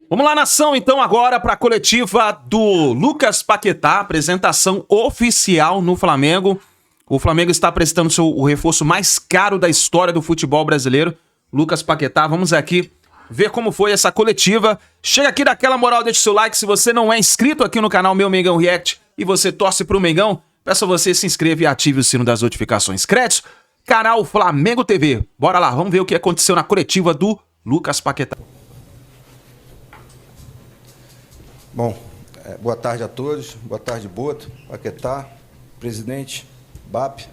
Vamos lá, nação, então, agora para a coletiva do Lucas Paquetá, apresentação oficial no Flamengo. O Flamengo está apresentando o reforço mais caro da história do futebol brasileiro. Lucas Paquetá, vamos aqui ver como foi essa coletiva. Chega aqui daquela moral, deixa o seu like. Se você não é inscrito aqui no canal Meu Mengão React e você torce pro Mengão, peço a você se inscreva e ative o sino das notificações. Créditos, canal Flamengo TV. Bora lá, vamos ver o que aconteceu na coletiva do Lucas Paquetá. Bom, boa tarde a todos, boa tarde Boto, Paquetá, presidente, BAP.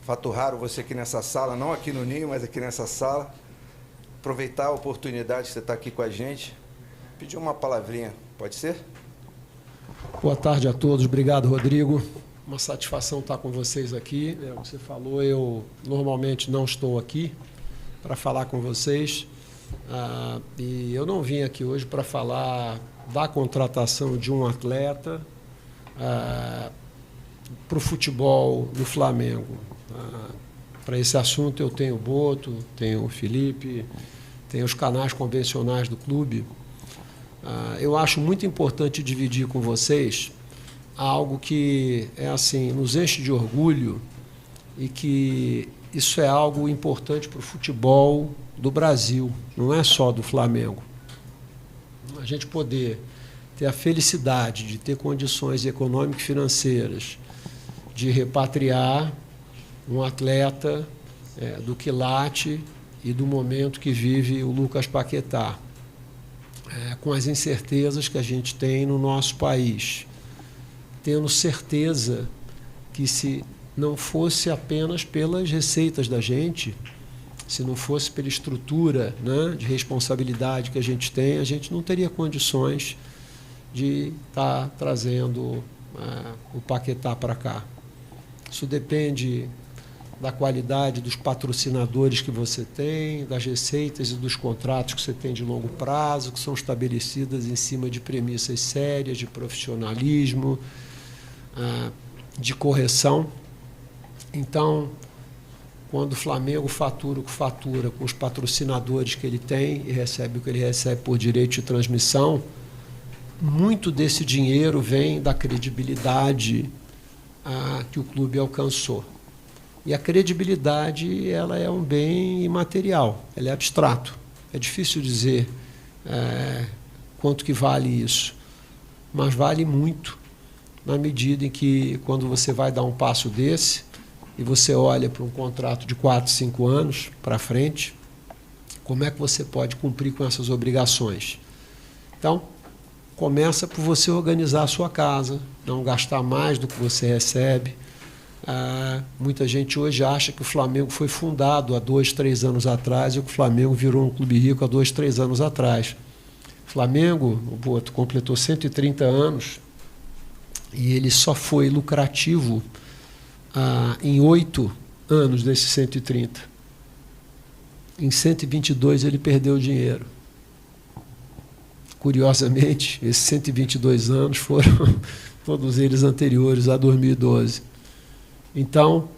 Fato raro você aqui nessa sala, não aqui no Ninho, mas aqui nessa sala. Aproveitar a oportunidade de você estar aqui com a gente. Pedir uma palavrinha, pode ser? Boa tarde a todos, obrigado Rodrigo. Uma satisfação estar com vocês aqui. Você falou, eu normalmente não estou aqui para falar com vocês. E eu não vim aqui hoje para falar da contratação de um atleta para o futebol do Flamengo. Para esse assunto eu tenho o Boto, tenho o Felipe, tenho os canais convencionais do clube. Eu acho muito importante dividir com vocês algo que nos enche de orgulho e que isso é algo importante para o futebol do Brasil, não é só do Flamengo. A gente poder ter a felicidade de ter condições econômicas e financeiras de repatriar um atleta do quilate e do momento que vive o Lucas Paquetá, com as incertezas que a gente tem no nosso país, tendo certeza que se não fosse apenas pelas receitas da gente, se não fosse pela estrutura, né, de responsabilidade que a gente não teria condições de estar trazendo o Paquetá para cá. Isso depende da qualidade dos patrocinadores que você tem, das receitas e dos contratos que você tem de longo prazo, que são estabelecidas em cima de premissas sérias, de profissionalismo, de correção. Então, quando o Flamengo fatura o que fatura com os patrocinadores que ele tem e recebe o que ele recebe por direito de transmissão, muito desse dinheiro vem da credibilidade que o clube alcançou. E a credibilidade, ela é um bem imaterial, ela é abstrato. É difícil dizer quanto que vale isso, mas vale muito na medida em que, quando você vai dar um passo desse, e você olha para um contrato de 4, 5 anos para frente, como é que você pode cumprir com essas obrigações? Então, começa por você organizar a sua casa, não gastar mais do que você recebe. Muita gente hoje acha que o Flamengo foi fundado há 2, 3 anos atrás e que o Flamengo virou um clube rico há 2, 3 anos atrás. O Flamengo, o Boto, completou 130 anos e ele só foi lucrativo em 8 anos desses 130. Em 122 ele perdeu dinheiro. Curiosamente, esses 122 anos foram todos eles anteriores a 2012. Então,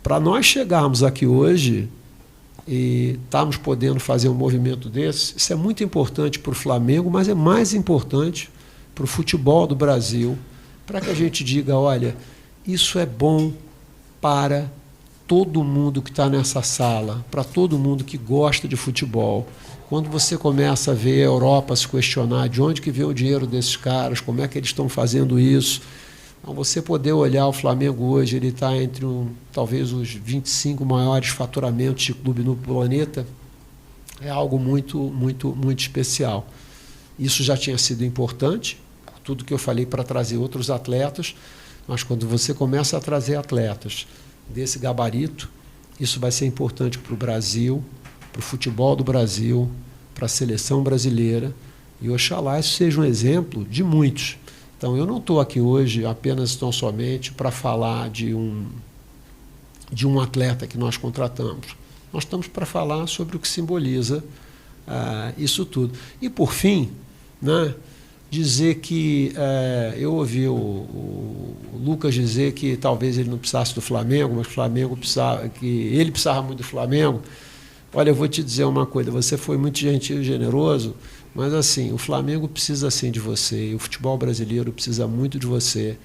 para nós chegarmos aqui hoje e estarmos podendo fazer um movimento desse, isso é muito importante para o Flamengo, mas é mais importante para o futebol do Brasil, para que a gente diga, olha, isso é bom para todo mundo que está nessa sala, para todo mundo que gosta de futebol. Quando você começa a ver a Europa se questionar de onde que vem o dinheiro desses caras, como é que eles estão fazendo isso, então você poder olhar o Flamengo hoje, ele está entre talvez os 25 maiores faturamentos de clube no planeta, é algo muito, muito, muito especial. Isso já tinha sido importante, tudo que eu falei para trazer outros atletas, mas quando você começa a trazer atletas desse gabarito, isso vai ser importante para o Brasil, para o futebol do Brasil, para a seleção brasileira, e oxalá isso seja um exemplo de muitos. Então, eu não estou aqui hoje apenas tão somente para falar de um atleta que nós contratamos. Nós estamos para falar sobre o que simboliza isso tudo. E, por fim, né, dizer que eu ouvi o Lucas dizer que talvez ele não precisasse do Flamengo, mas o Flamengo precisava, que ele precisava muito do Flamengo. Olha, eu vou te dizer uma coisa, você foi muito gentil e generoso Mas, assim, o Flamengo precisa, sim, de você, e o futebol brasileiro precisa muito de você,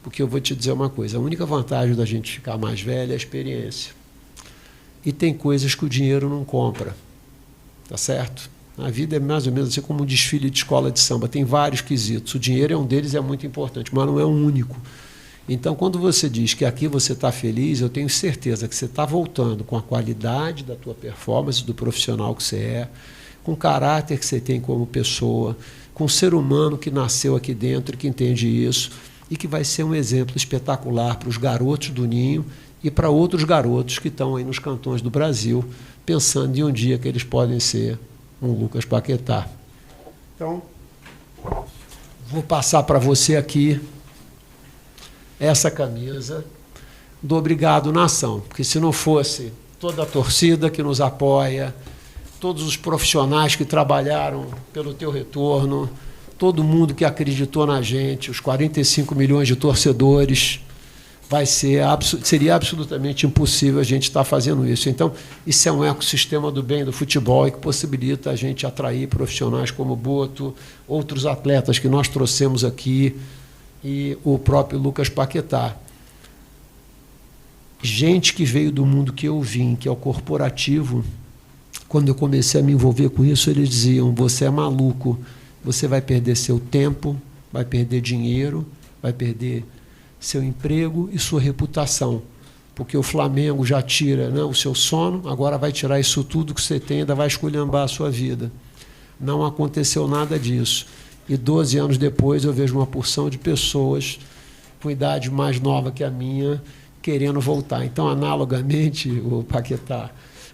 porque eu vou te dizer uma coisa, a única vantagem da gente ficar mais velho é a experiência. E tem coisas que o dinheiro não compra, tá certo? A vida é mais ou menos assim como um desfile de escola de samba, tem vários quesitos, o dinheiro é um deles, é muito importante, mas não é o único. Então, quando você diz que aqui você está feliz, eu tenho certeza que você está voltando com a qualidade da tua performance, do profissional que você é, com o caráter que você tem como pessoa, com o ser humano que nasceu aqui dentro e que entende isso, e que vai ser um exemplo espetacular para os garotos do Ninho e para outros garotos que estão aí nos cantões do Brasil, pensando em um dia que eles podem ser um Lucas Paquetá. Então, vou passar para você aqui essa camisa do Obrigado Nação, porque se não fosse toda a torcida que nos apoia, todos os profissionais que trabalharam pelo teu retorno, todo mundo que acreditou na gente, os 45 milhões de torcedores, seria absolutamente impossível a gente estar fazendo isso. Então, isso é um ecossistema do bem do futebol e que possibilita a gente atrair profissionais como o Boto, outros atletas que nós trouxemos aqui, e o próprio Lucas Paquetá. Gente que veio do mundo que eu vim, que é o corporativo, quando eu comecei a me envolver com isso, eles diziam, você é maluco, você vai perder seu tempo, vai perder dinheiro, vai perder seu emprego e sua reputação, porque o Flamengo já tira, né, o seu sono, agora vai tirar isso tudo que você tem, ainda vai esculhambar a sua vida. Não aconteceu nada disso. E 12 anos depois eu vejo uma porção de pessoas com idade mais nova que a minha querendo voltar. Então, analogamente, o Paquetá,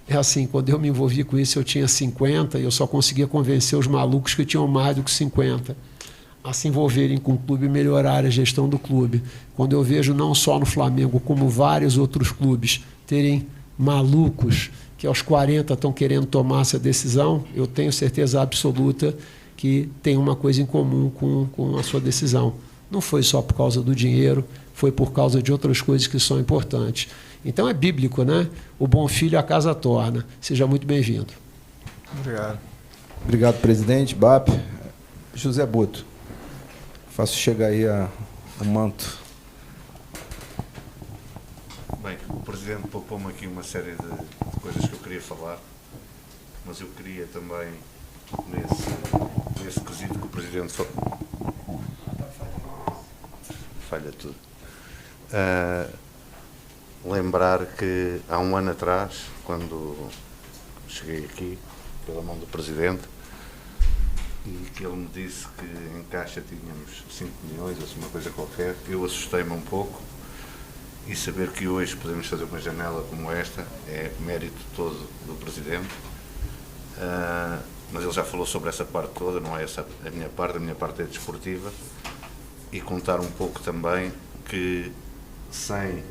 é assim, quando eu me envolvi com isso, eu tinha 50 e eu só conseguia convencer os malucos que tinham mais do que 50 a se envolverem com o clube e melhorar a gestão do clube. Quando eu vejo não só no Flamengo, como vários outros clubes terem malucos que aos 40 estão querendo tomar essa decisão, eu tenho certeza absoluta que tem uma coisa em comum com a sua decisão. Não foi só por causa do dinheiro, foi por causa de outras coisas que são importantes. Então é bíblico, né? O bom filho a casa torna. Seja muito bem-vindo. Obrigado. Obrigado, presidente, BAP. José Boto, faço chegar aí o manto. Bem, o presidente poupou-me aqui uma série de coisas que eu queria falar, mas eu queria também, nesse quesito que o presidente falha tudo, lembrar que há um ano atrás, quando cheguei aqui, pela mão do presidente, e que ele me disse que em caixa tínhamos 5 milhões, ou assim, uma coisa qualquer, eu assustei-me um pouco, e saber que hoje podemos fazer uma janela como esta é mérito todo do presidente. Mas ele já falou sobre essa parte toda, não é essa a minha parte é desportiva, e contar um pouco também que sem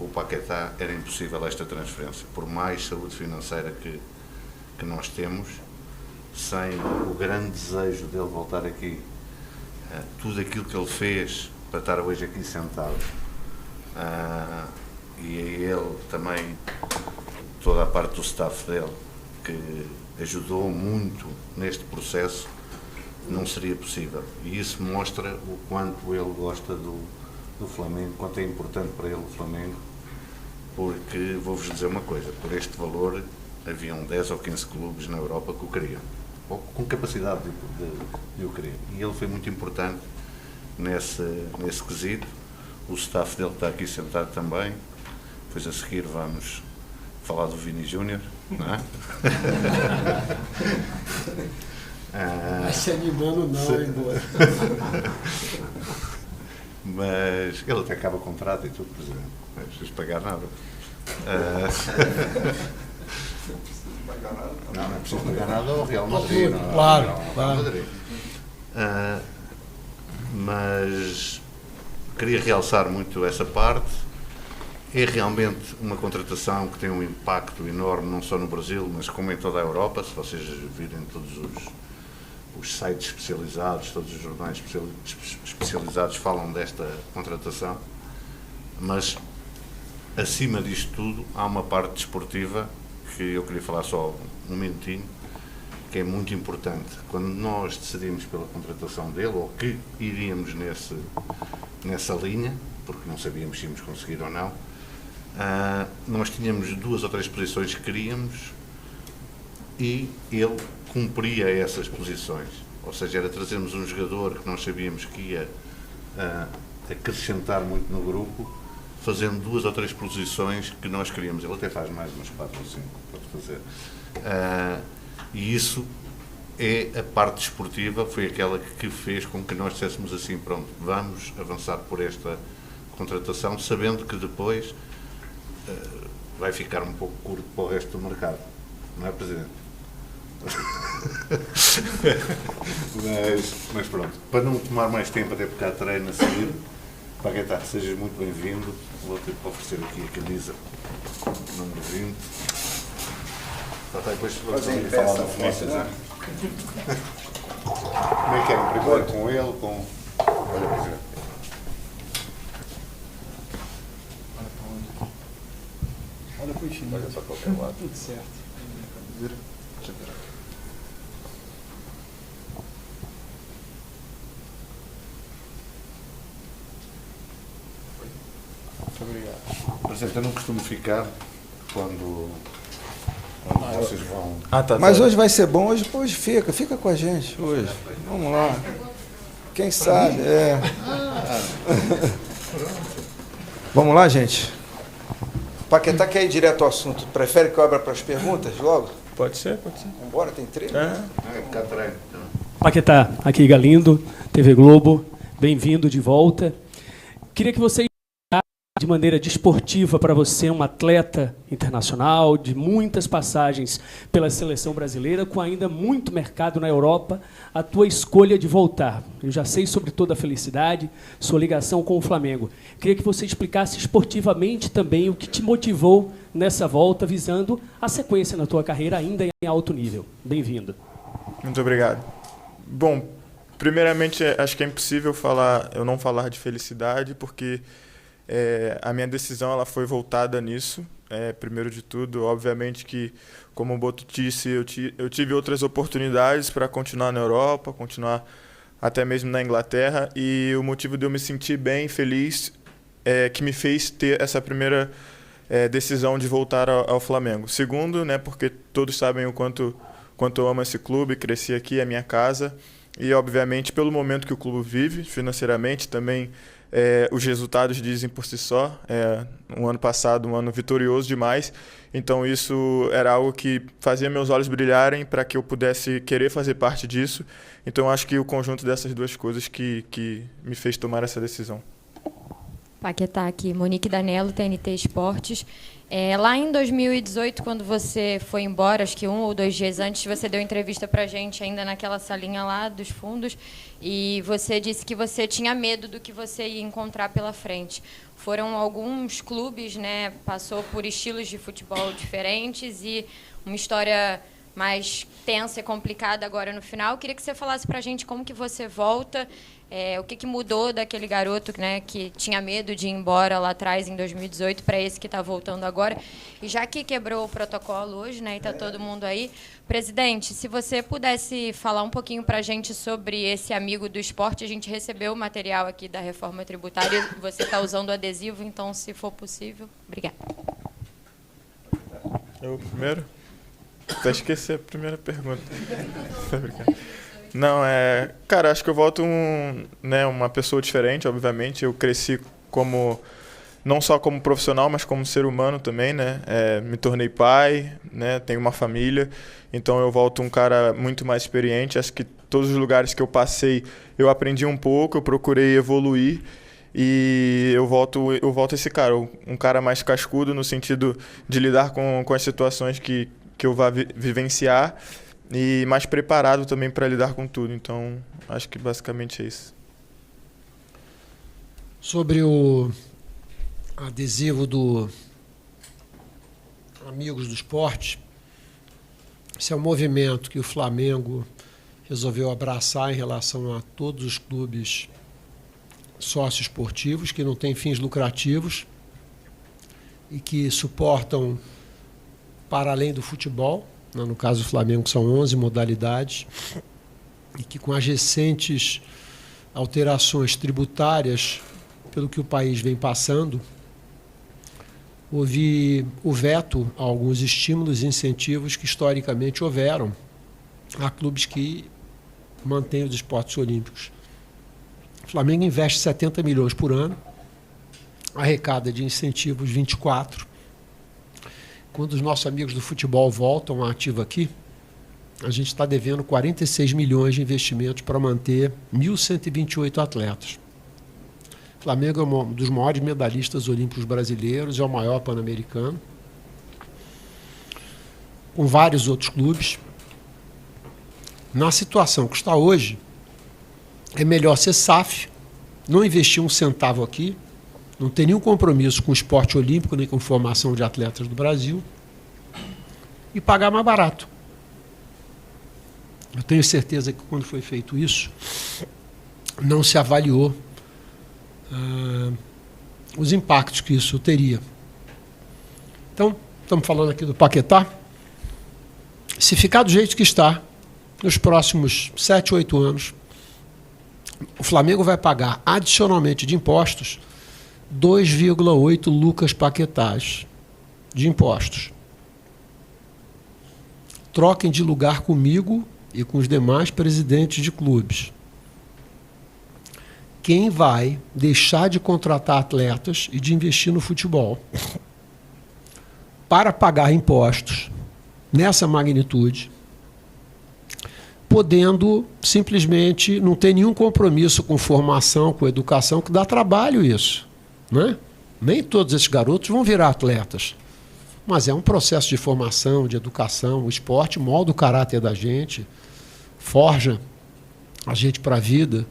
o Paquetá era impossível esta transferência, por mais saúde financeira que nós temos, sem o grande desejo dele voltar aqui, tudo aquilo que ele fez para estar hoje aqui sentado, e a ele também, toda a parte do staff dele, que ajudou muito neste processo, não seria possível. E isso mostra o quanto ele gosta do Flamengo, quanto é importante para ele o Flamengo, porque vou-vos dizer uma coisa, por este valor haviam 10 ou 15 clubes na Europa que o queriam, ou com capacidade de o querer. E ele foi muito importante nesse quesito. O staff dele está aqui sentado também. Depois a seguir vamos falar do Vini Júnior, não é? Vai se animando não, embora. Mas ele até acaba o contrato e tudo, presidente. Não é preciso pagar nada. Não é preciso pagar nada ao Real Madrid. Claro. Mas queria realçar muito essa parte. É realmente uma contratação que tem um impacto enorme, não só no Brasil, mas como em toda a Europa. Se vocês virem todos os sites especializados, todos os jornais especializados falam desta contratação. Mas, acima disto tudo, há uma parte desportiva que eu queria falar só um minutinho, que que é muito importante. Quando nós decidimos pela contratação dele, ou que iríamos nessa linha, porque não sabíamos se íamos conseguir ou não, nós tínhamos 2 ou 3 posições que queríamos e ele cumpria essas posições. Ou seja, era trazermos um jogador que nós sabíamos que ia acrescentar muito no grupo, fazendo 2 ou 3 posições que nós queríamos. Ele até faz mais umas 4 ou 5, pode fazer. E isso é a parte desportiva, foi aquela que fez com que nós disséssemos assim, pronto, vamos avançar por esta contratação, sabendo que depois vai ficar um pouco curto para o resto do mercado. Não é, Presidente? mas pronto, para não tomar mais tempo, até porque há treino a seguir, Paquetá, sejas muito bem-vindo. Vou-te oferecer aqui a camisa número 20. Depois vamos falar da Felícias, não é? Como é que era? Primeiro com ele, com... Olha, Presidente. Olha para o chinês. Olha para qualquer lado. Tudo certo. Vira. Muito obrigado. Presidente, eu não costumo ficar quando vocês vão... Mas hoje vai ser bom, hoje fica com a gente hoje. Vamos lá. Quem sabe, Vamos lá, gente. Paquetá quer ir direto ao assunto. Prefere que eu abra para as perguntas logo? Pode ser, pode ser. Vamos embora, tem 3? ficar treino. Paquetá, aqui Galindo, TV Globo, bem-vindo de volta. Queria que você de maneira desportiva para você, um atleta internacional, de muitas passagens pela seleção brasileira, com ainda muito mercado na Europa, a tua escolha de voltar. Eu já sei sobre toda a felicidade, sua ligação com o Flamengo. Queria que você explicasse esportivamente também o que te motivou nessa volta, visando a sequência na tua carreira ainda em alto nível. Bem-vindo. Muito obrigado. Bom, primeiramente, acho que é impossível eu não falar de felicidade, porque a minha decisão ela foi voltada nisso. Primeiro de tudo, obviamente que, como o Boto disse, eu tive outras oportunidades para continuar na Europa, continuar até mesmo na Inglaterra, e o motivo de eu me sentir bem, feliz, que me fez ter essa primeira decisão de voltar ao Flamengo. Segundo, né, porque todos sabem o quanto eu amo esse clube, cresci aqui, é minha casa, e obviamente pelo momento que o clube vive financeiramente também. Os resultados dizem por si só. Um ano passado, um ano vitorioso demais. Então isso era algo que fazia meus olhos brilharem para que eu pudesse querer fazer parte disso. Então acho que o conjunto dessas duas coisas que me fez tomar essa decisão. Paquetá aqui, Monique Danello, TNT Esportes. Lá em 2018, quando você foi embora, acho que 1 ou 2 dias antes, você deu entrevista para a gente ainda naquela salinha lá dos fundos, e você disse que você tinha medo do que você ia encontrar pela frente. Foram alguns clubes, né, passou por estilos de futebol diferentes e uma história mais tensa e complicada agora no final. Eu queria que você falasse para a gente como que você volta, o que mudou daquele garoto, né, que tinha medo de ir embora lá atrás em 2018 para esse que está voltando agora. E já que quebrou o protocolo hoje, né, e está todo mundo aí, presidente, se você pudesse falar um pouquinho para a gente sobre esse amigo do esporte. A gente recebeu o material aqui da reforma tributária, você está usando o adesivo, então, se for possível. Obrigada. Eu primeiro? Até esqueci a primeira pergunta. Não, cara, acho que eu volto uma pessoa diferente, obviamente. Eu cresci não só como profissional, mas como ser humano também, né? Me tornei pai, né? Tenho uma família, então eu volto um cara muito mais experiente. Acho que todos os lugares que eu passei, eu aprendi um pouco, eu procurei evoluir. E eu volto esse cara, um cara mais cascudo no sentido de lidar com as situações que eu vá vivenciar, e mais preparado também para lidar com tudo. Então, acho que basicamente é isso. Sobre o adesivo do Amigos do Esporte, esse é um movimento que o Flamengo resolveu abraçar em relação a todos os clubes sócio-esportivos que não têm fins lucrativos e que suportam, para além do futebol, No caso do Flamengo, são 11 modalidades, e que com as recentes alterações tributárias, pelo que o país vem passando, houve o veto a alguns estímulos e incentivos que historicamente houveram a clubes que mantêm os esportes olímpicos. O Flamengo investe 70 milhões por ano, arrecada de incentivos 24. Quando os nossos amigos do futebol voltam à ativa aqui, a gente está devendo 46 milhões de investimentos para manter 1.128 atletas. O Flamengo é um dos maiores medalhistas olímpicos brasileiros, é o maior pan-americano, com vários outros clubes. Na situação que está hoje, é melhor ser SAF, não investir um centavo aqui, não ter nenhum compromisso com o esporte olímpico, nem com formação de atletas do Brasil, e pagar mais barato. Eu tenho certeza que quando foi feito isso, não se avaliou os impactos que isso teria. Então, estamos falando aqui do Paquetá. Se ficar do jeito que está, nos próximos 7, 8 anos, o Flamengo vai pagar adicionalmente de impostos 2,8 Lucas Paquetás de impostos. Troquem de lugar comigo e com os demais presidentes de clubes. Quem vai deixar de contratar atletas e de investir no futebol para pagar impostos nessa magnitude, podendo simplesmente não ter nenhum compromisso com formação, com educação, que dá trabalho isso, né? Nem todos esses garotos vão virar atletas, mas é um processo de formação, de educação. O esporte molda o caráter da gente, forja a gente para a vida.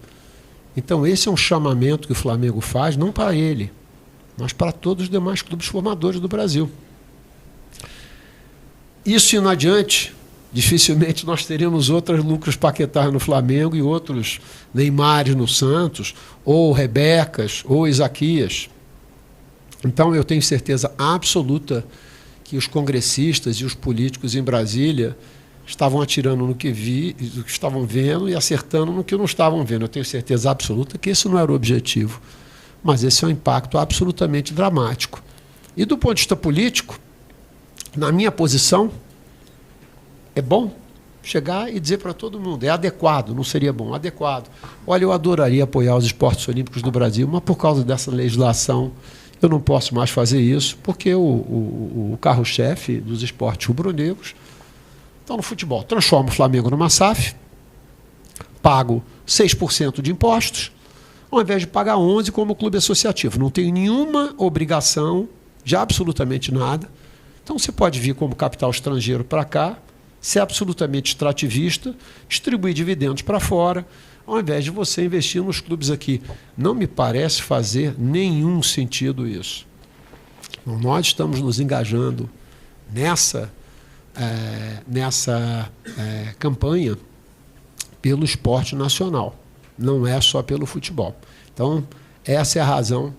Então esse é um chamamento que o Flamengo faz, não para ele, mas para todos os demais clubes formadores do Brasil. Isso indo adiante, dificilmente nós teremos outros Lucas Paquetá no Flamengo e outros Neymares no Santos, ou Rebecas, ou Isaquias. Então eu tenho certeza absoluta que os congressistas e os políticos em Brasília estavam atirando no que estavam vendo e acertando no que não estavam vendo. Eu tenho certeza absoluta que esse não era o objetivo, mas esse é um impacto absolutamente dramático. E do ponto de vista político, na minha posição, é bom chegar e dizer para todo mundo, é adequado, não seria bom, adequado. Olha, eu adoraria apoiar os esportes olímpicos do Brasil, mas por causa dessa legislação eu não posso mais fazer isso, porque o carro-chefe dos esportes rubro-negros está no futebol. Transformo o Flamengo numa SAF, pago 6% de impostos, ao invés de pagar 11% como clube associativo. Não tenho nenhuma obrigação de absolutamente nada. Então você pode vir como capital estrangeiro para cá, ser absolutamente extrativista, distribuir dividendos para fora, ao invés de você investir nos clubes aqui. Não me parece fazer nenhum sentido isso. Então, nós estamos nos engajando nessa campanha pelo esporte nacional, não é só pelo futebol. Então, essa é a razão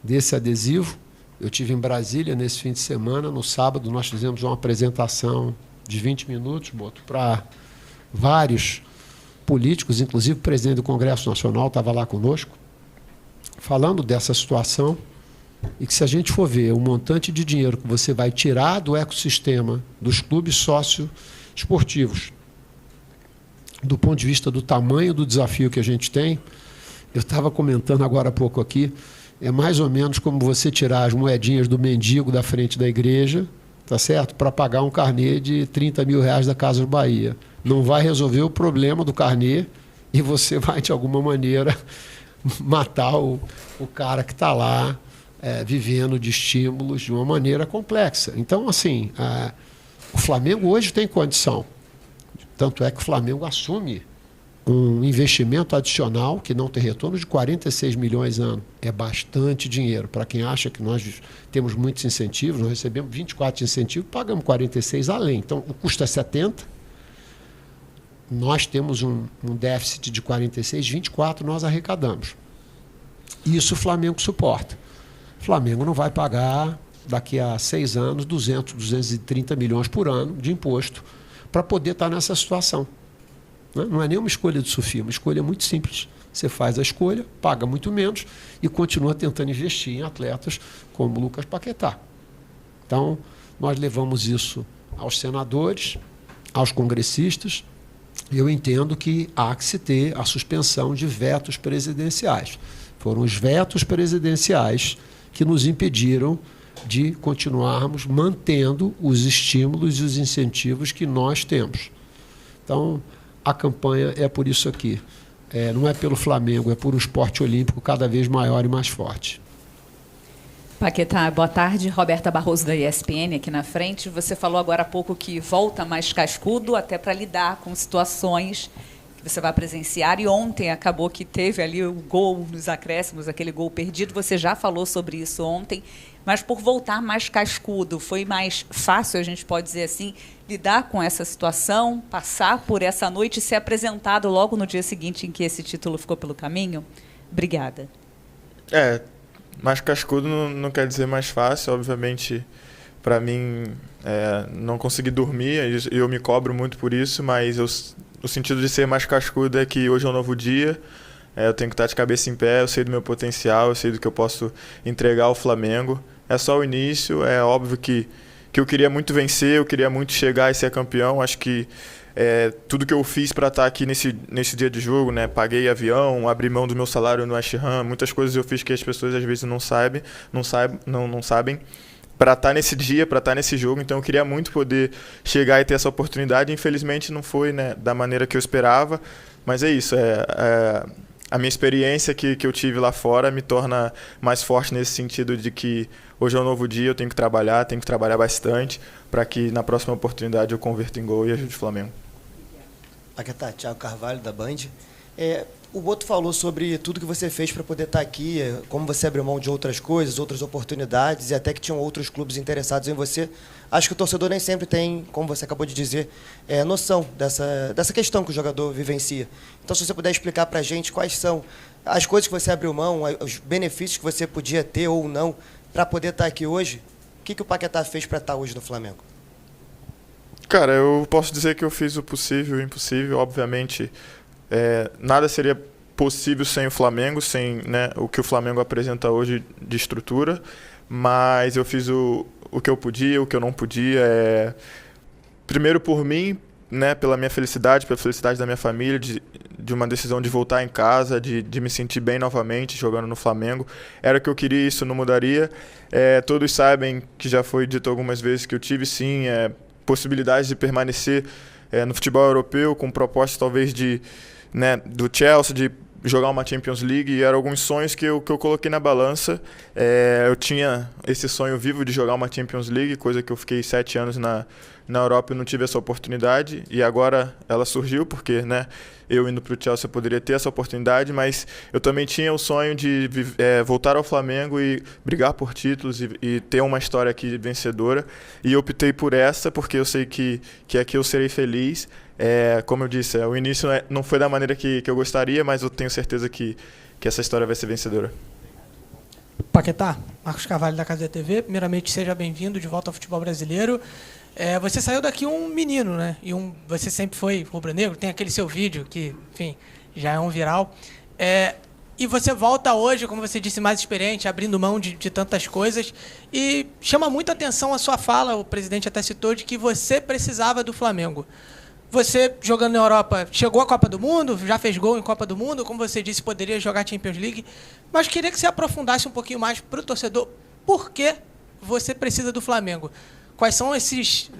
desse adesivo. Eu estive em Brasília nesse fim de semana, no sábado nós fizemos uma apresentação de 20 minutos, para vários políticos, inclusive o presidente do Congresso Nacional estava lá conosco, falando dessa situação, e que se a gente for ver o montante de dinheiro que você vai tirar do ecossistema dos clubes sócio-esportivos, do ponto de vista do tamanho do desafio que a gente tem, eu estava comentando agora há pouco aqui, é mais ou menos como você tirar as moedinhas do mendigo da frente da igreja, tá certo? Para pagar um carnê de 30 mil reais da Casas Bahia. Não vai resolver o problema do carnê e você vai, de alguma maneira, matar o cara que está lá vivendo de estímulos de uma maneira complexa. Então, assim, o Flamengo hoje tem condição. Tanto é que o Flamengo assume um investimento adicional que não tem retorno de 46 milhões ano. É bastante dinheiro. Para quem acha que nós temos muitos incentivos, nós recebemos 24 de incentivo, pagamos 46 além. Então, o custo é 70. Nós temos um déficit de 46, 24 nós arrecadamos. Isso o Flamengo suporta. O Flamengo não vai pagar daqui a 6 anos, 200, 230 milhões por ano de imposto para poder estar nessa situação. Não é nenhuma escolha de Sofia, é uma escolha muito simples. Você faz a escolha, paga muito menos e continua tentando investir em atletas como o Lucas Paquetá. Então, nós levamos isso aos senadores, aos congressistas. Eu entendo que há que se ter a suspensão de vetos presidenciais. Foram os vetos presidenciais que nos impediram de continuarmos mantendo os estímulos e os incentivos que nós temos. Então, a campanha é por isso aqui. Não é pelo Flamengo, é por um esporte olímpico cada vez maior e mais forte. Paquetá, boa tarde. Roberta Barroso, da ESPN, aqui na frente. Você falou agora há pouco que volta mais cascudo até para lidar com situações que você vai presenciar. E ontem acabou que teve ali o gol nos acréscimos, aquele gol perdido. Você já falou sobre isso ontem. Mas por voltar mais cascudo, foi mais fácil, a gente pode dizer assim, lidar com essa situação, passar por essa noite e ser apresentado logo no dia seguinte em que esse título ficou pelo caminho? Obrigada. Mais cascudo não quer dizer mais fácil. Obviamente, para mim, não consegui dormir, e eu me cobro muito por isso, mas o sentido de ser mais cascudo é que hoje é um novo dia. Eu tenho que estar de cabeça em pé, eu sei do meu potencial, eu sei do que eu posso entregar ao Flamengo. É só o início, é óbvio que eu queria muito vencer, eu queria muito chegar e ser campeão. Acho que tudo que eu fiz para estar aqui nesse dia de jogo, né? Paguei avião, abri mão do meu salário no West Ham, muitas coisas eu fiz que as pessoas às vezes não sabem para estar nesse dia, para estar nesse jogo. Então eu queria muito poder chegar e ter essa oportunidade. Infelizmente não foi, né, da maneira que eu esperava, mas é isso, a minha experiência que eu tive lá fora me torna mais forte nesse sentido de que hoje é um novo dia, eu tenho que trabalhar bastante para que na próxima oportunidade eu converta em gol e ajude o Flamengo. Paquetá, Thiago Carvalho, da Band. O Boto falou sobre tudo que você fez para poder estar aqui, como você abriu mão de outras coisas, outras oportunidades, e até que tinham outros clubes interessados em você. Acho que o torcedor nem sempre tem, como você acabou de dizer, noção dessa questão que o jogador vivencia. Então, se você puder explicar para a gente quais são as coisas que você abriu mão, os benefícios que você podia ter ou não para poder estar aqui hoje, o que o Paquetá fez para estar hoje no Flamengo? Cara, eu posso dizer que eu fiz o possível e o impossível. Obviamente, nada seria possível sem o Flamengo, sem, né, o que o Flamengo apresenta hoje de estrutura, mas eu fiz o que eu podia, o que eu não podia. Primeiro por mim, né, pela minha felicidade, pela felicidade da minha família, de uma decisão de voltar em casa, de me sentir bem novamente jogando no Flamengo. Era o que eu queria, isso não mudaria. Todos sabem que já foi dito algumas vezes que eu tive, sim, possibilidades de permanecer no futebol europeu, com proposta talvez do Chelsea, de jogar uma Champions League, e eram alguns sonhos que eu coloquei na balança. Eu tinha esse sonho vivo de jogar uma Champions League, coisa que eu fiquei 7 anos na Europa e não tive essa oportunidade, e agora ela surgiu porque, né, eu indo para o Chelsea eu poderia ter essa oportunidade, mas eu também tinha o sonho de voltar ao Flamengo e brigar por títulos e ter uma história aqui vencedora, e eu optei por essa porque eu sei que aqui eu serei feliz. Como eu disse, o início não foi da maneira que eu gostaria, mas eu tenho certeza que essa história vai ser vencedora. Paquetá, Marcos Carvalho, da Casa TV. Primeiramente, seja bem-vindo de volta ao futebol brasileiro. Você saiu daqui um menino, né? Você sempre foi rubro-negro, tem aquele seu vídeo que, enfim, já é um viral. E você volta hoje, como você disse, mais experiente, abrindo mão de tantas coisas. E chama muita atenção a sua fala, o presidente até citou, de que você precisava do Flamengo. Você, jogando na Europa, chegou à Copa do Mundo, já fez gol em Copa do Mundo, como você disse, poderia jogar Champions League, mas queria que você aprofundasse um pouquinho mais para o torcedor por que você precisa do Flamengo. Quais são esses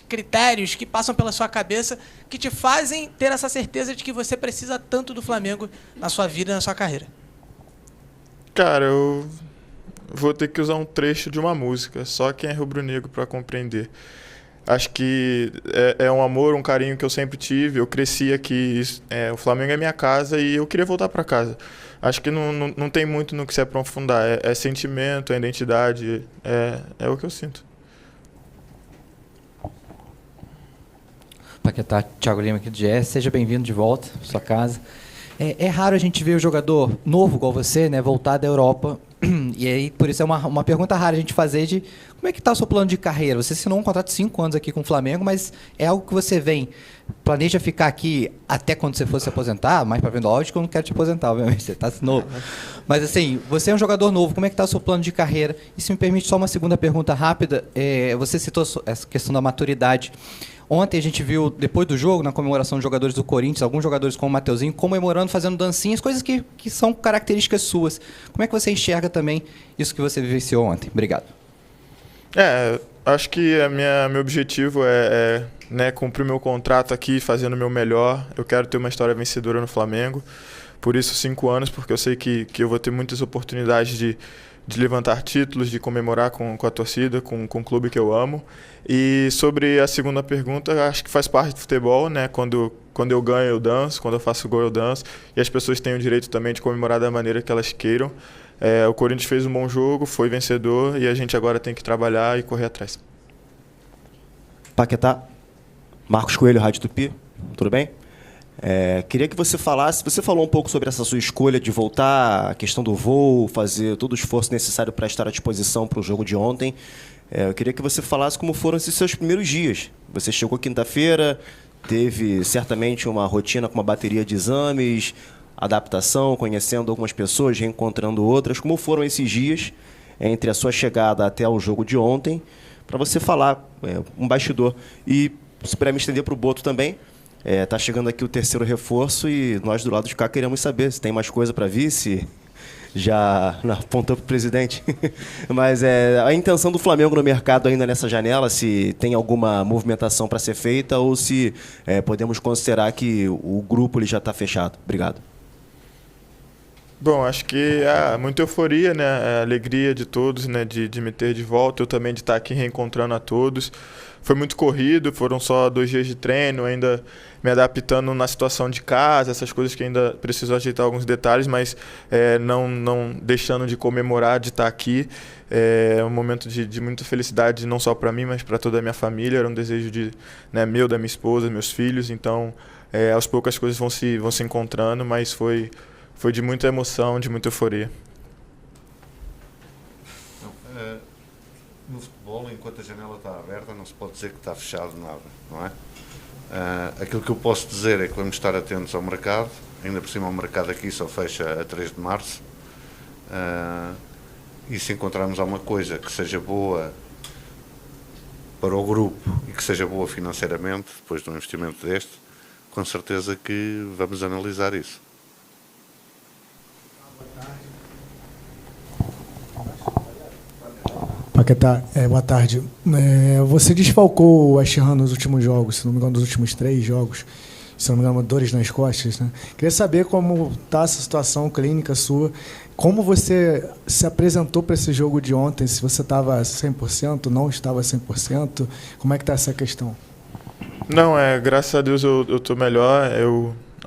critérios que passam pela sua cabeça que te fazem ter essa certeza de que você precisa tanto do Flamengo na sua vida, na sua carreira? Cara, eu vou ter que usar um trecho de uma música, só quem é rubro-negro para compreender. Acho que é um amor, um carinho que eu sempre tive. Eu cresci aqui, o Flamengo é minha casa e eu queria voltar para casa. Acho que não tem muito no que se aprofundar. É sentimento, é identidade, é o que eu sinto. Paquetá, Thiago Lima aqui do GE. Seja bem-vindo de volta à sua casa. É raro a gente ver o jogador novo igual você, né, voltar da Europa E aí, por isso é uma pergunta rara a gente fazer de como é que está o seu plano de carreira? Você assinou um contrato de 5 anos aqui com o Flamengo, mas é algo que você planeja ficar aqui até quando você for se aposentar? Mais para frente, lógico que eu não quero te aposentar, obviamente, você está novo. Mas assim, você é um jogador novo, como é que está o seu plano de carreira? E se me permite só uma segunda pergunta rápida, você citou essa questão da maturidade. Ontem a gente viu, depois do jogo, na comemoração dos jogadores do Corinthians, alguns jogadores como o Mateuzinho comemorando, fazendo dancinhas, coisas que são características suas. Como é que você enxerga também isso que você vivenciou ontem? Obrigado. Acho que meu objetivo é cumprir meu contrato aqui, fazendo o meu melhor. Eu quero ter uma história vencedora no Flamengo. Por isso, 5 anos, porque eu sei que eu vou ter muitas oportunidades de levantar títulos, de comemorar com a torcida, com o clube que eu amo. E sobre a segunda pergunta, acho que faz parte do futebol, né? Quando eu ganho, eu danço, quando eu faço gol, eu danço. E as pessoas têm o direito também de comemorar da maneira que elas queiram. O Corinthians fez um bom jogo, foi vencedor, e a gente agora tem que trabalhar e correr atrás. Paquetá, Marcos Coelho, Rádio Tupi, tudo bem? Queria que você falasse, você falou um pouco sobre essa sua escolha de voltar, a questão do voo, fazer todo o esforço necessário para estar à disposição para o jogo de ontem. Eu queria que você falasse como foram esses seus primeiros dias. Você chegou quinta-feira, teve certamente uma rotina com uma bateria de exames, adaptação, conhecendo algumas pessoas, reencontrando outras. Como foram esses dias entre a sua chegada até o jogo de ontem? Para você falar, um bastidor. E, se puder me estender para o Boto também, está chegando aqui o terceiro reforço e nós do lado de cá queremos saber se tem mais coisa para vir, se já apontou para o presidente. Mas a intenção do Flamengo no mercado ainda nessa janela, se tem alguma movimentação para ser feita ou se podemos considerar que o grupo ele já está fechado. Obrigado. Bom, acho que há muita euforia, né? A alegria de todos, né? De me ter de volta, eu também de estar aqui reencontrando a todos. Foi muito corrido, foram só 2 dias de treino, ainda me adaptando na situação de casa, essas coisas que ainda preciso ajeitar alguns detalhes, mas não deixando de comemorar, de estar aqui. É um momento de muita felicidade, não só para mim, mas para toda a minha família. Era um desejo meu, da minha esposa, meus filhos. Então, aos poucos as coisas vão se encontrando, mas foi de muita emoção, de muita euforia. No futebol, enquanto a janela está aberta, não se pode dizer que está fechado nada, não é? Aquilo que eu posso dizer é que vamos estar atentos ao mercado. Ainda por cima o mercado aqui só fecha a 3 de março. E se encontrarmos alguma coisa que seja boa para o grupo e que seja boa financeiramente, depois de um investimento deste, com certeza que vamos analisar isso. Paquetá, boa tarde. Você desfalcou o West Ham nos últimos jogos, se não me engano, nos últimos 3 jogos, se não me engano, dores nas costas, né? Queria saber como está essa situação clínica sua, como você se apresentou para esse jogo de ontem, se você estava 100%, não estava 100%, como é que está essa questão? Não, graças a Deus eu estou melhor.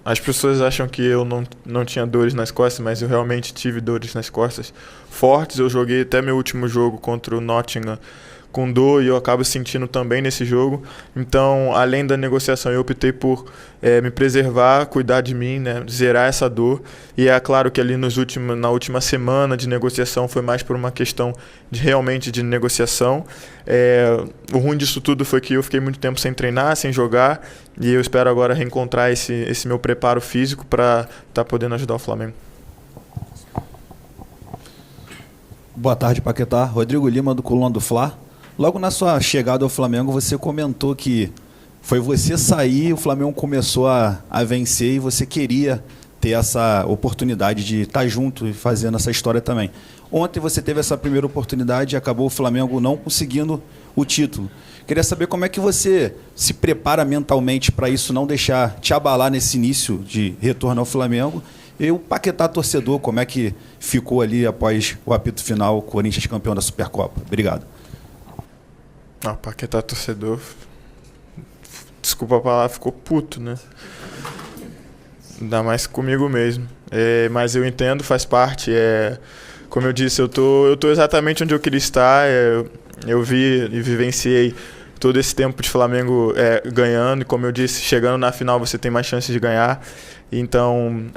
As pessoas acham que eu não tinha dores nas costas, mas eu realmente tive dores nas costas fortes. Eu joguei até meu último jogo contra o Nottingham com dor e eu acabo sentindo também nesse jogo. Então, além da negociação, eu optei por me preservar, cuidar de mim, né, zerar essa dor. E é claro que ali na última semana de negociação foi mais por uma questão realmente de negociação. O ruim disso tudo foi que eu fiquei muito tempo sem treinar, sem jogar, e eu espero agora reencontrar esse meu preparo físico para estar podendo ajudar o Flamengo. Boa tarde, Paquetá. Rodrigo Lima, do Coluna do Fla. Logo na sua chegada ao Flamengo, você comentou que foi você sair, o Flamengo começou a vencer e você queria ter essa oportunidade de estar junto e fazendo essa história também. Ontem você teve essa primeira oportunidade e acabou o Flamengo não conseguindo o título. Queria saber como é que você se prepara mentalmente para isso não deixar te abalar nesse início de retorno ao Flamengo. E o Paquetá torcedor, como é que ficou ali após o apito final, o Corinthians campeão da Supercopa? Obrigado. Paquetá torcedor, desculpa a palavra, ficou puto, né? Ainda mais comigo mesmo. Mas eu entendo, faz parte. Como eu disse, eu tô exatamente onde eu queria estar. Eu vi e vivenciei todo esse tempo de Flamengo ganhando, e como eu disse, chegando na final você tem mais chances de ganhar. Então,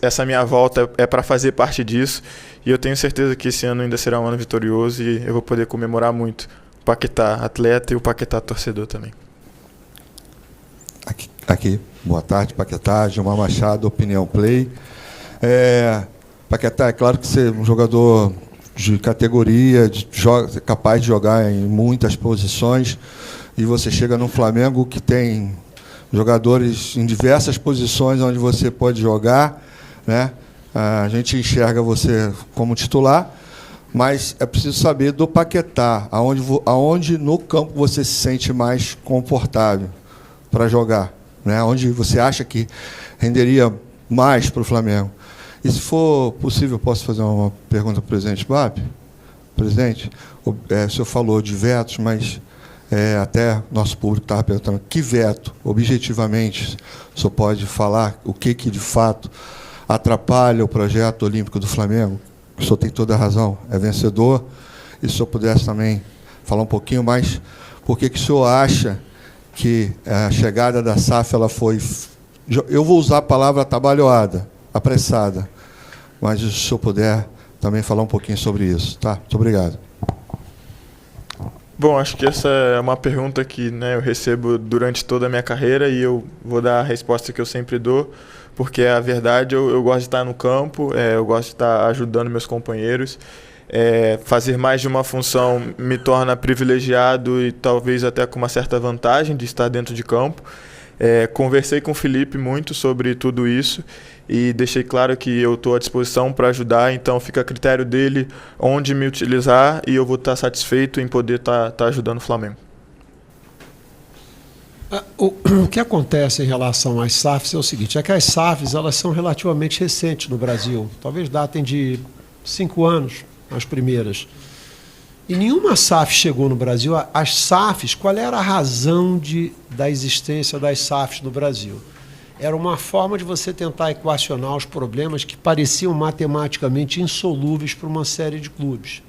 essa minha volta é para fazer parte disso, e eu tenho certeza que esse ano ainda será um ano vitorioso e eu vou poder comemorar muito o Paquetá atleta e o Paquetá torcedor também. Aqui, boa tarde, Paquetá, Gilmar Machado, Opinião Play. Paquetá, é claro que você é um jogador de categoria, capaz de jogar em muitas posições, e você chega no Flamengo que tem jogadores em diversas posições onde você pode jogar, né? A gente enxerga você como titular, mas é preciso saber do Paquetá, aonde no campo você se sente mais confortável para jogar, né? Onde você acha que renderia mais para o Flamengo. E se for possível, posso fazer uma pergunta para o presidente BAP? Presidente, o senhor falou de vetos, mas até nosso público estava perguntando que veto, objetivamente, o senhor pode falar o que de fato atrapalha o projeto olímpico do Flamengo? O senhor tem toda a razão, é vencedor. E se o senhor pudesse também falar um pouquinho mais, por que o senhor acha que a chegada da SAF ela foi, eu vou usar a palavra atabalhoada, apressada, mas se o senhor puder também falar um pouquinho sobre isso, tá? Muito obrigado. Bom, acho que essa é uma pergunta que, né, eu recebo durante toda a minha carreira, e eu vou dar a resposta que eu sempre dou, porque é a verdade. Eu gosto de estar no campo, eu gosto de estar ajudando meus companheiros. Fazer mais de uma função me torna privilegiado e talvez até com uma certa vantagem de estar dentro de campo. Conversei com o Felipe muito sobre tudo isso e deixei claro que eu estou à disposição para ajudar, então fica a critério dele onde me utilizar, e eu vou estar satisfeito em poder estar ajudando o Flamengo. O que acontece em relação às SAFs é o seguinte, é que as SAFs elas são relativamente recentes no Brasil, talvez datem de 5 anos, as primeiras. E nenhuma SAF chegou no Brasil. As SAFs, qual era a razão da existência das SAFs no Brasil? Era uma forma de você tentar equacionar os problemas que pareciam matematicamente insolúveis para uma série de clubes.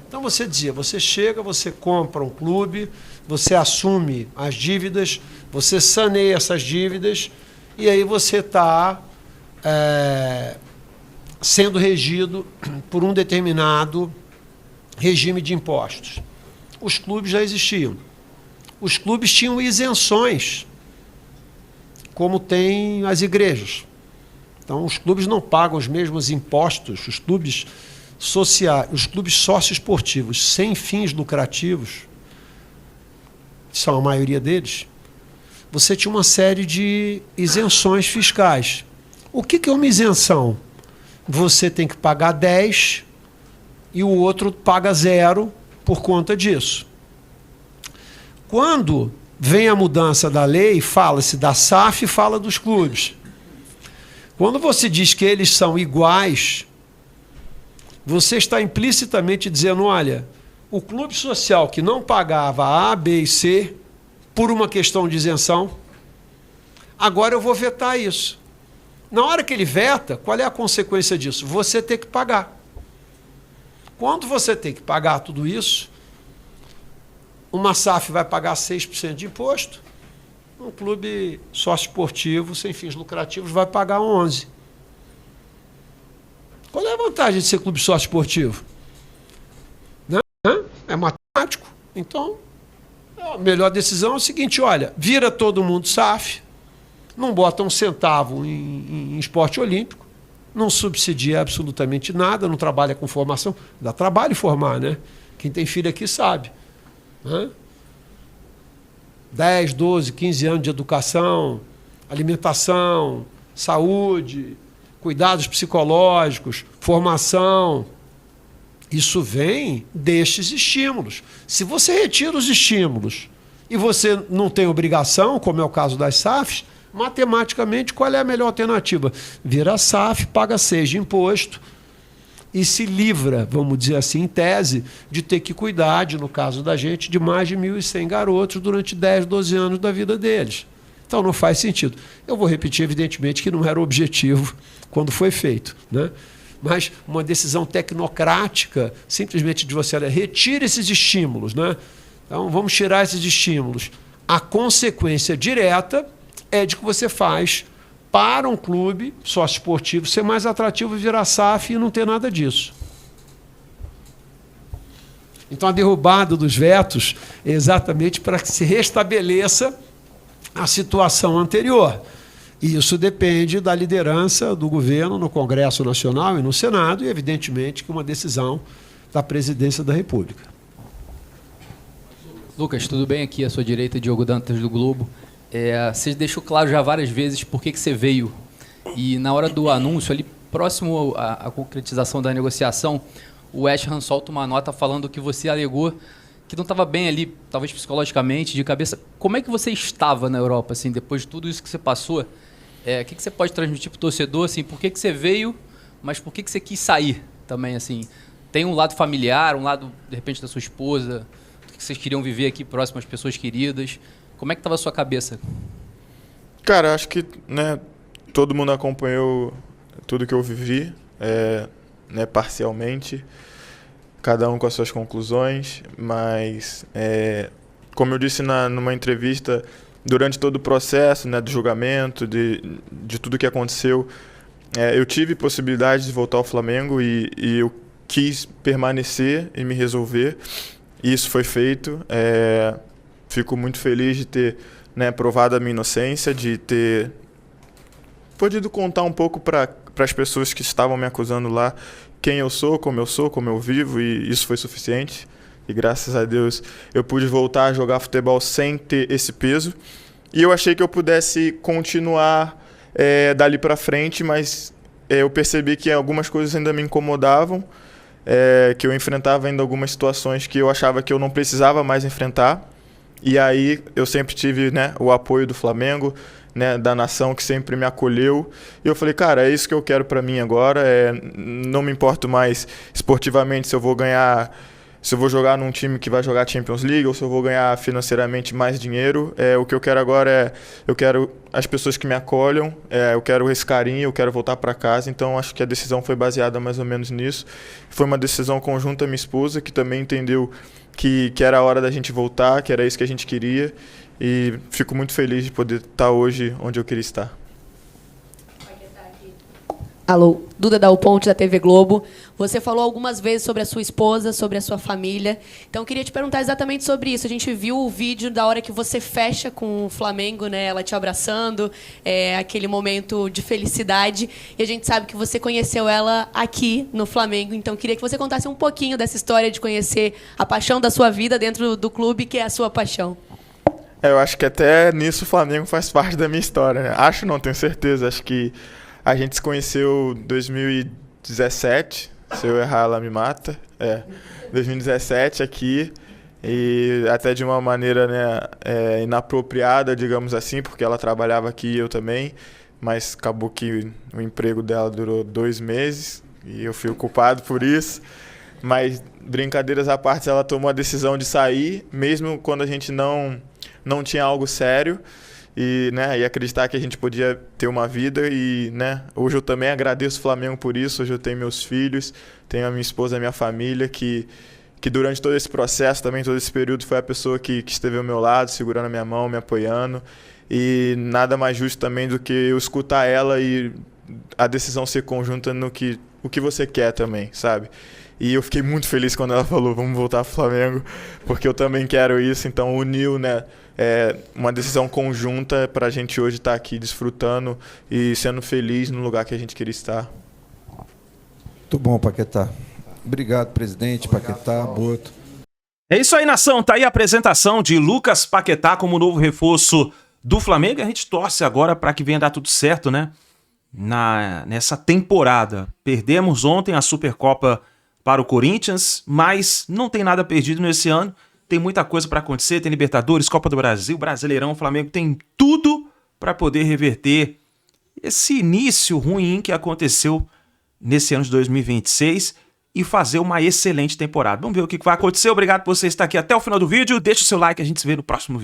Então você dizia, você chega, você compra um clube, você assume as dívidas, você saneia essas dívidas, e aí você está sendo regido por um determinado regime de impostos. Os clubes já existiam. Os clubes tinham isenções, como tem as igrejas. Então, os clubes não pagam os mesmos impostos, os clubes sociais, os clubes socioesportivos sem fins lucrativos, são a maioria deles, você tinha uma série de isenções fiscais. O que é uma isenção? Você tem que pagar 10 e o outro paga 0 por conta disso. Quando vem a mudança da lei, fala-se da SAF e fala dos clubes. Quando você diz que eles são iguais, você está implicitamente dizendo, olha, o clube social que não pagava A, B e C por uma questão de isenção, agora eu vou vetar isso. Na hora que ele veta, qual é a consequência disso? Você tem que pagar. Quando você tem que pagar tudo isso, uma SAF vai pagar 6% de imposto, um clube sócio-esportivo sem fins lucrativos vai pagar 11%. Qual é a vantagem de ser clube sócio-esportivo? Né? É matemático. Então, a melhor decisão é o seguinte, olha, vira todo mundo SAF, não bota um centavo em esporte olímpico, não subsidia absolutamente nada, não trabalha com formação, dá trabalho formar, né? Quem tem filho aqui sabe. 10, 12, 15 anos de educação, alimentação, saúde, cuidados psicológicos, formação. Isso vem destes estímulos. Se você retira os estímulos e você não tem obrigação, como é o caso das SAFs, matematicamente, qual é a melhor alternativa? Vira SAF, paga 6 de imposto e se livra, vamos dizer assim, em tese, de ter que cuidar, no caso da gente, de mais de 1.100 garotos durante 10, 12 anos da vida deles. Então não faz sentido. Eu vou repetir, evidentemente, que não era o objetivo quando foi feito, né? Mas uma decisão tecnocrática, simplesmente de você retira esses estímulos, né? Então, vamos tirar esses estímulos. A consequência direta é de que você faz para um clube sócio esportivo ser mais atrativo, virar SAF e não ter nada disso. Então, a derrubada dos vetos é exatamente para que se restabeleça a situação anterior. E isso depende da liderança do governo no Congresso Nacional e no Senado, e, evidentemente, que uma decisão da Presidência da República. Lucas, tudo bem? Aqui à sua direita, Diogo Dantas, do Globo. Você deixou claro já várias vezes por que você veio. E na hora do anúncio, ali próximo à concretização da negociação, o West Ham solta uma nota falando que você alegou que não estava bem ali, talvez psicologicamente, de cabeça. Como é que você estava na Europa, assim, depois de tudo isso que você passou? O que você pode transmitir para o torcedor? Assim, por que você veio, mas por que você quis sair também? Assim, tem um lado familiar, um lado, de repente, da sua esposa, que vocês queriam viver aqui próximo às pessoas queridas. Como é que estava a sua cabeça? Cara, acho que, né, todo mundo acompanhou tudo que eu vivi, né, parcialmente, cada um com as suas conclusões, mas, como eu disse numa entrevista, durante todo o processo, né, do julgamento, de tudo que aconteceu, eu tive possibilidade de voltar ao Flamengo e eu quis permanecer e me resolver. Isso foi feito. Fico muito feliz de ter, né, provado a minha inocência, de ter podido contar um pouco para as pessoas que estavam me acusando lá quem eu sou, como eu vivo, e isso foi suficiente. E graças a Deus eu pude voltar a jogar futebol sem ter esse peso. E eu achei que eu pudesse continuar dali para frente, mas eu percebi que algumas coisas ainda me incomodavam, que eu enfrentava ainda algumas situações que eu achava que eu não precisava mais enfrentar. E aí eu sempre tive, né, o apoio do Flamengo, né, da nação que sempre me acolheu. E eu falei, cara, é isso que eu quero para mim agora. Não me importo mais esportivamente se eu vou ganhar, se eu vou jogar num time que vai jogar Champions League ou se eu vou ganhar financeiramente mais dinheiro. O que eu quero agora eu quero as pessoas que me acolham, eu quero esse carinho, eu quero voltar para casa. Então acho que a decisão foi baseada mais ou menos nisso. Foi uma decisão conjunta, minha esposa, que também entendeu que era a hora da gente voltar, que era isso que a gente queria, e fico muito feliz de poder estar hoje onde eu queria estar. Alô, Duda Dal Ponte, da TV Globo. Você falou algumas vezes sobre a sua esposa, sobre a sua família. Então, eu queria te perguntar exatamente sobre isso. A gente viu o vídeo da hora que você fecha com o Flamengo, né? Ela te abraçando, aquele momento de felicidade. E a gente sabe que você conheceu ela aqui no Flamengo. Então, eu queria que você contasse um pouquinho dessa história de conhecer a paixão da sua vida dentro do clube, que é a sua paixão. Eu acho que até nisso o Flamengo faz parte da minha história, né? Acho não, tenho certeza. Acho que a gente se conheceu em 2017, se eu errar ela me mata. 2017 aqui, e até de uma maneira, né, inapropriada, digamos assim, porque ela trabalhava aqui e eu também, mas acabou que o emprego dela durou 2 meses e eu fui o culpado por isso. Mas, brincadeiras à parte, ela tomou a decisão de sair, mesmo quando a gente não tinha algo sério. E, né, e acreditar que a gente podia ter uma vida. E, né, hoje eu também agradeço o Flamengo por isso. Hoje eu tenho meus filhos, tenho a minha esposa, a minha família, que durante todo esse processo, também todo esse período, foi a pessoa que esteve ao meu lado, segurando a minha mão, me apoiando. E nada mais justo também do que eu escutar ela e a decisão ser conjunta no que o que você quer também, sabe? E eu fiquei muito feliz quando ela falou, vamos voltar pro Flamengo, porque eu também quero isso. Então uniu, né, uma decisão conjunta para a gente hoje estar aqui desfrutando e sendo feliz no lugar que a gente queria estar. Muito bom, Paquetá. Obrigado, presidente, Paquetá, Boto. É isso aí, nação. Tá aí a apresentação de Lucas Paquetá como novo reforço do Flamengo. E a gente torce agora para que venha dar tudo certo, né? Nessa temporada. Perdemos ontem a Supercopa para o Corinthians, mas não tem nada perdido nesse ano. Tem muita coisa para acontecer, tem Libertadores, Copa do Brasil, Brasileirão, o Flamengo tem tudo para poder reverter esse início ruim que aconteceu nesse ano de 2026 e fazer uma excelente temporada. Vamos ver o que vai acontecer. Obrigado por você estar aqui até o final do vídeo. Deixa o seu like, a gente se vê no próximo vídeo.